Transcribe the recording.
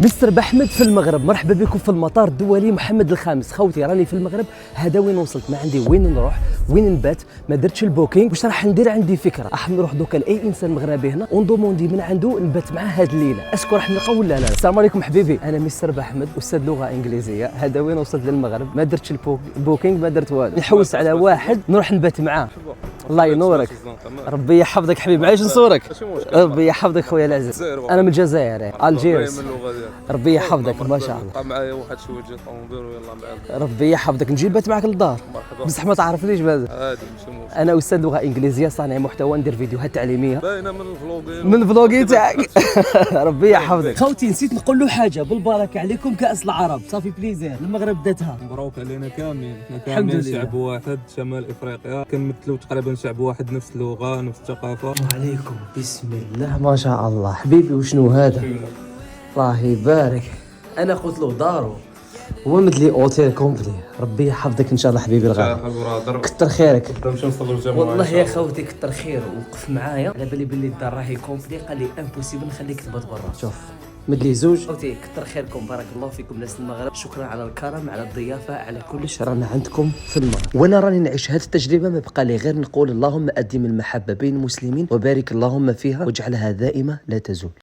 مستر بحمد في المغرب، مرحبا بكم في المطار الدولي محمد الخامس. خوتي راني في المغرب، هذا وين وصلت، ما عندي وين نروح وين نبات، ما درتش البوكينغ. واش راح ندير؟ عندي فكره، راح نروح دوكا لاي انسان مغربي هنا وندوموندي من عنده نبات معاه هاد الليله. اسكو راح نلقاو ولا لا؟ السلام عليكم حبيبي، انا مستر بحمد استاذ لغه انجليزيه. هذا وين وصلت للمغرب، ما درتش البوكينغ، ما درت والو، نحوس على واحد نروح نبات معاه. الله ينورك، ربي يحفظك حبيبي. عايش نصورك، ربي يحفظك خويا العزيز. انا من الجزائر، الجيرس. ربي يحفظك ما شاء الله. معايا واحد شويه طوموبيل ويلا معاك. ربي يحفظك، نجي نبات معاك للدار بصح ما تعرفنيش مازال. عادي ماشي مشكل. انا استاذ لغه انجليزيه، صانع محتوى، ندير فيديوهات تعليميه باينه من الفلوغين من الفلوغي تاعك. ربي يحفظك. خوتي نسيت نقول له حاجه، بالبركه عليكم كاس العرب صافي بليزير، المغرب داتها. مبروك علينا كاملين، احنا الحمد كاملين لله. شعب واحد شمال افريقيا، كنمثلوا تقريبا شعب واحد، نفس اللغه نفس الثقافه. وعليكم بسم الله ما شاء الله. حبيبي وشنو هذا؟ الله يبارك. انا قلت له دارو، هو مدلي اوتيل كومبلي. ربي يحفظك ان شاء الله حبيبي الغالي، كتر خيرك. نمشيو نصلوا الجمعه والله يا خوتي كتر خير، وقف معايا على بالي بلي الدار راهي كومبلي، قال لي امبوسيبل نخليك تبات برا. شوف مدلي زوج. خوتي كتر خيركم، بارك الله فيكم ناس المغرب، شكرا على الكرم، على الضيافه، على كلش. رانا عندكم في المغرب وانا راني نعيش هذه التجربه، ما بقى لي غير نقول اللهم ادم المحبه بين المسلمين وبارك اللهم فيها واجعلها دائمه لا تزول.